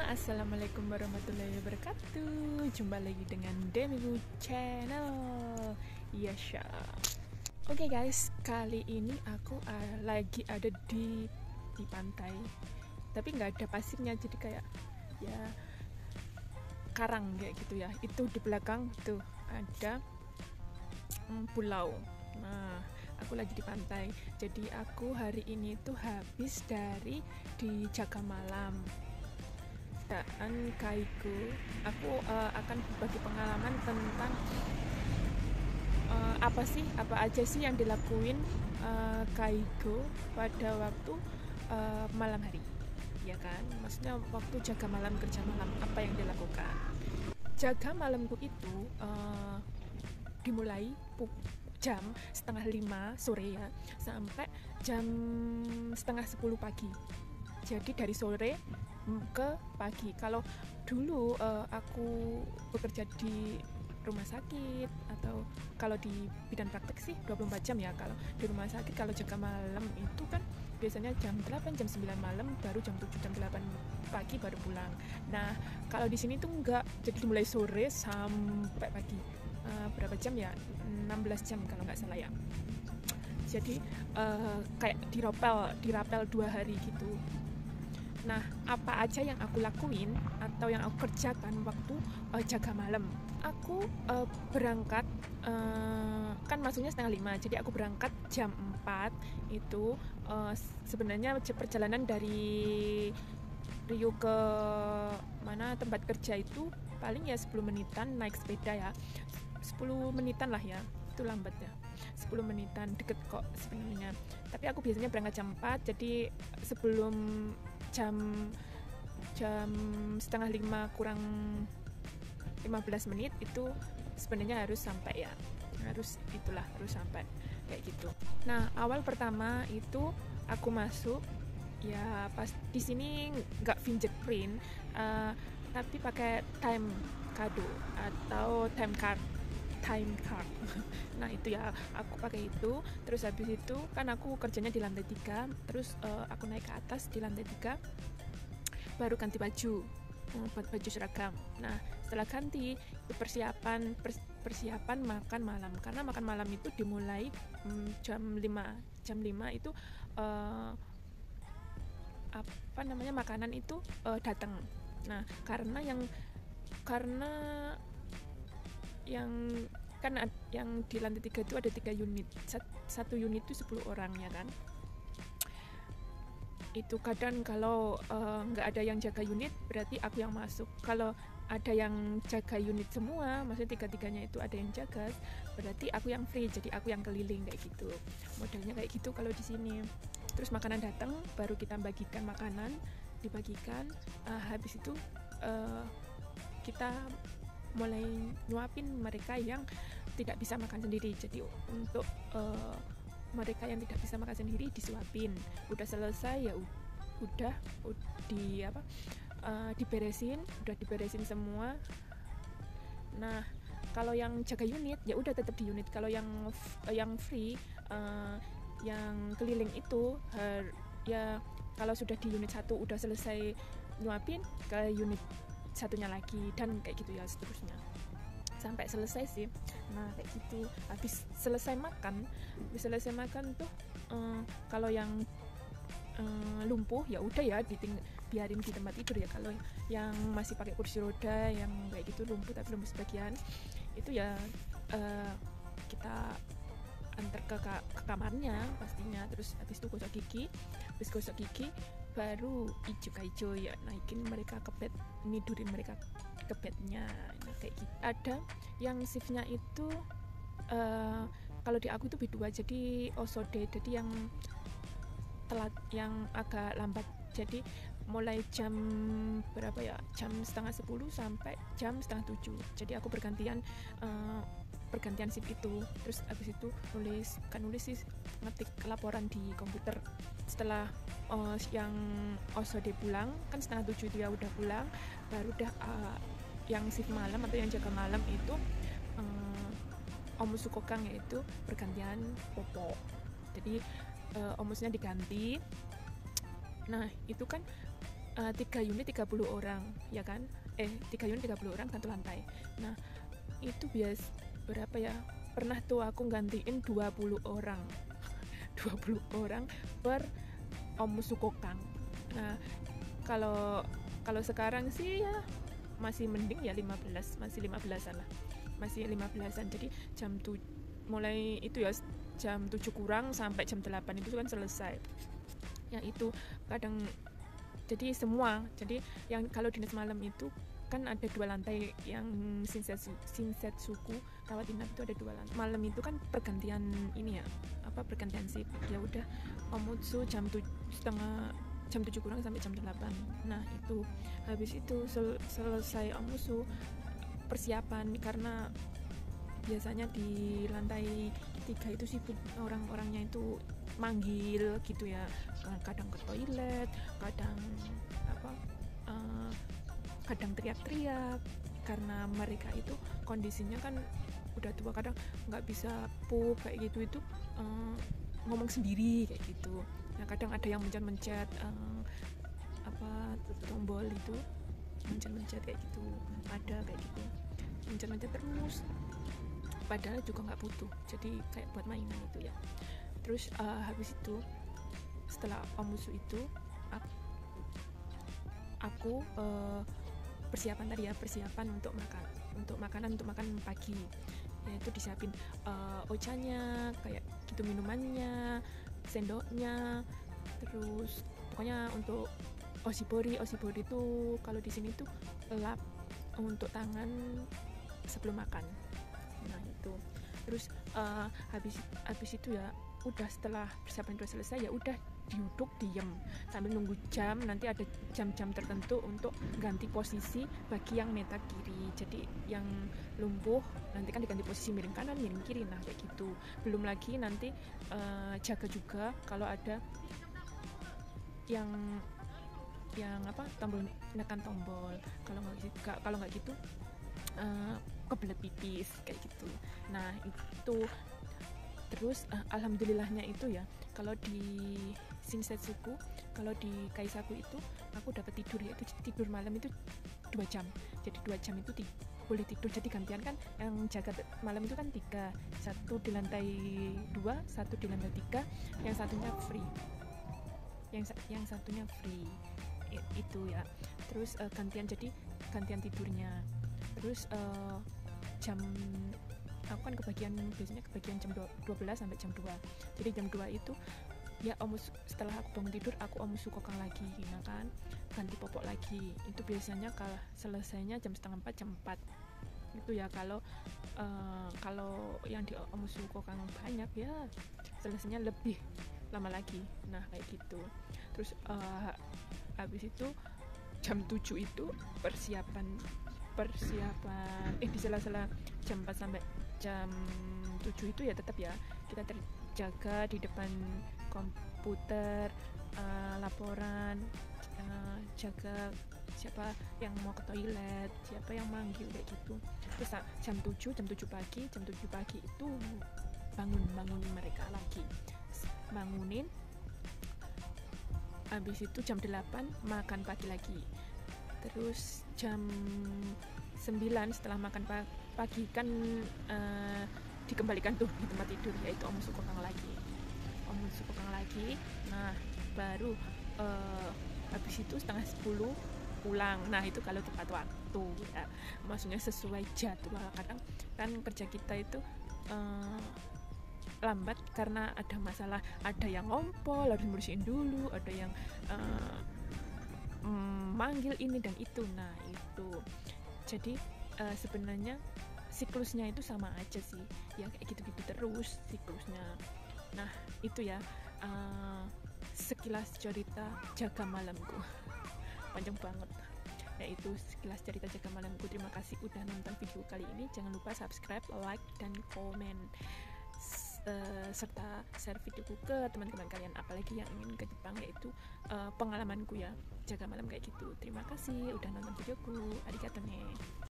Assalamualaikum warahmatullahi wabarakatuh. Jumpa lagi dengan Demigu Channel. Yasha. Oke guys, kali ini aku lagi ada di pantai. Tapi nggak ada pasirnya, jadi kayak ya karang kayak gitu ya. Itu di belakang tuh ada pulau. Nah, aku lagi di pantai. Jadi aku hari ini tuh habis dari di Jaga Malam. Dan Kaigo, aku akan berbagi pengalaman tentang apa aja sih yang dilakuin Kaigo pada waktu malam hari, ya kan? Maksudnya waktu jaga malam, kerja malam, apa yang dilakukan. Jaga malamku itu dimulai jam 4:30 sore ya, sampai jam 9:30 pagi. Jadi dari sore ke pagi. Kalau dulu aku bekerja di rumah sakit, atau kalau di bidan praktek sih 24 jam ya. Kalau di rumah sakit, kalau jaga malam itu kan biasanya jam 8, jam 9 malam, baru jam 7, jam 8 pagi baru pulang. Nah, kalau di sini tuh enggak, jadi mulai sore sampai pagi. Berapa jam ya? 16 jam kalau nggak salah ya. Jadi kayak dirapel 2 hari gitu. Nah, apa aja yang aku lakuin atau yang aku kerjakan waktu jaga malam? Aku berangkat, kan masuknya 4:30, jadi aku berangkat jam 4 itu. Sebenarnya perjalanan dari Rio ke mana tempat kerja itu paling ya 10 menitan naik sepeda ya. 10 menitan lah ya, itu lambat ya. 10 menitan, deket kok sebenarnya. Tapi aku biasanya berangkat jam 4, jadi sebelum jam 4:30 kurang 15 menit itu sebenarnya harus sampai ya, harus sampai kayak gitu. Nah, awal pertama itu aku masuk ya, pas di sini nggak fingerprint, tapi pakai time kado atau time card. Nah itu ya, aku pakai itu. Terus habis itu kan aku kerjanya di lantai 3, terus aku naik ke atas di lantai 3, baru ganti baju, baju seragam. Nah, setelah ganti, persiapan makan malam, karena makan malam itu dimulai jam 5 itu makanan itu datang. Nah, karena yang di lantai 3 itu ada 3 unit, satu unit itu 10 orang ya kan. Itu kadang kalau nggak ada yang jaga unit, berarti aku yang masuk. Kalau ada yang jaga unit semua, maksudnya 3-3-nya itu ada yang jaga, berarti aku yang free, jadi aku yang keliling kayak gitu. Modelnya kayak gitu kalau di sini. Terus makanan datang, baru kita bagikan makanan, dibagikan. Habis itu kita mulai nyuapin mereka yang tidak bisa makan sendiri. Jadi untuk mereka yang tidak bisa makan sendiri disuapin. Udah selesai ya udah diberesin semua. Nah, kalau yang jaga unit ya udah tetap di unit. Kalau yang free, yang keliling itu ya kalau sudah di unit 1 udah selesai nyuapin, ke unit satunya lagi, dan kayak gitu ya seterusnya sampai selesai sih. Nah kayak gitu, habis selesai makan tuh kalau yang lumpuh ya udah ya biarin di tempat tidur ya. Kalau yang masih pakai kursi roda, yang kayak gitu lumpuh tapi lumpuh sebagian, itu ya kita antar ke kamarnya pastinya. Terus habis itu gosok gigi baru ijo ya, naikin mereka ke bed, nidurin mereka ke bednya. Nah, kayak gitu. Ada yang shiftnya itu kalau di aku itu B2, jadi OSOD, jadi yang telat, yang agak lambat. Jadi mulai jam berapa ya, jam 9:30 sampai jam 6:30. Jadi aku bergantian shift itu. Terus abis itu nulis sih, ngetik laporan di komputer. Setelah yang OSOD pulang, kan 6:30 dia udah pulang, baru udah yang shift malam atau yang jaga malam itu omus sukokang, yaitu bergantian popo. Jadi omusnya diganti. Nah itu kan 3 unit 30 orang ya kan, 3 unit 30 orang satu lantai. Nah itu berapa ya, pernah tuh aku gantiin 20 orang 20 orang per Omusukokang. Nah kalau sekarang sih ya masih mending ya 15, masih 15-an lah, masih 15-an. Jadi mulai itu ya jam 7 kurang sampai jam 8 itu kan selesai. Yang itu kadang jadi yang kalau dinas malam itu kan ada 2 lantai, yang Shinsetsuku rawat inap itu ada 2 lantai. Malam itu kan pergantian ini ya, pergantian shift. Ya udah Omutsu jam 7 kurang sampai jam 8. Nah itu habis itu selesai Omutsu persiapan, karena biasanya di lantai 3 itu sibuk, orang-orangnya itu manggil gitu ya, kadang ke toilet, kadang teriak-teriak, karena mereka itu kondisinya kan udah tua, kadang nggak bisa pup kayak gitu, itu ngomong sendiri kayak gitu. Nah kadang ada yang mencet-mencet tombol itu, mencet-mencet kayak gitu, ada kayak gitu, mencet-mencet terus padahal juga nggak butuh, jadi kayak buat mainan itu ya. Terus habis itu setelah Omutsu itu aku persiapan untuk makan pagi, yaitu disiapin ochanya kayak gitu, minumannya, sendoknya, terus pokoknya untuk oshibori itu kalau di sini tuh lap untuk tangan sebelum makan. Nah itu terus habis itu ya udah, setelah persiapan udah selesai ya udah duduk diem sambil nunggu jam. Nanti ada jam-jam tertentu untuk ganti posisi bagi yang meta kiri, jadi yang lumpuh nanti kan diganti posisi miring kanan miring kiri, nah kayak gitu. Belum lagi nanti jaga juga kalau ada yang tombol, menekan tombol, kalau nggak gitu kebelet pipis kayak gitu. Nah itu terus alhamdulillahnya itu ya, kalau di Shinsetsuku, kalau di Kaisaku itu aku dapat tidur, yaitu tidur malam itu 2 jam. Jadi 2 jam itu boleh tidur, jadi gantian kan, yang jaga malam itu kan 3, 1 di lantai 2, 1 di lantai 3, yang satunya free, yang satunya free itu ya. Terus gantian tidurnya. Terus aku kan biasanya kebagian jam 12 sampai jam 2. Jadi jam 2 itu ya setelah aku bangun tidur aku Omusukokang lagi, nah kan ganti popok lagi. Itu biasanya kalau selesainya jam 3:30, jam 4 itu ya. Kalau yang di Omusukokang banyak ya selesainya lebih lama lagi, nah kayak gitu. Terus habis itu jam 7 itu persiapan di sela-sela jam 4 sampai jam 7 itu ya tetap ya kita terjaga di depan komputer, laporan, jaga siapa yang mau ke toilet, siapa yang manggil kayak gitu. Terus jam 7 pagi itu bangunin mereka lagi, bangunin. Habis itu jam 8 makan pagi lagi. Terus jam 9 setelah makan pagi kan dikembalikan tuh di tempat tidur, yaitu Omusukokang lagi. Nah baru habis itu 9:30 pulang. Nah itu kalau tepat waktu ya, maksudnya sesuai jadwal. Kadang kan kerja kita itu lambat karena ada masalah, ada yang ngompol harus bersihin dulu, ada yang manggil ini dan itu. Nah itu jadi sebenarnya siklusnya itu sama aja sih ya, kayak gitu-gitu terus siklusnya. Nah itu ya sekilas cerita jaga malamku. Panjang banget ya, itu sekilas cerita jaga malamku. Terima kasih udah nonton video kali ini. Jangan lupa subscribe, like, dan komen, serta share videoku ke teman-teman kalian, apalagi yang ingin ke Jepang, yaitu pengalamanku ya jaga malam kayak gitu. Terima kasih udah nonton videoku. Arigato ne.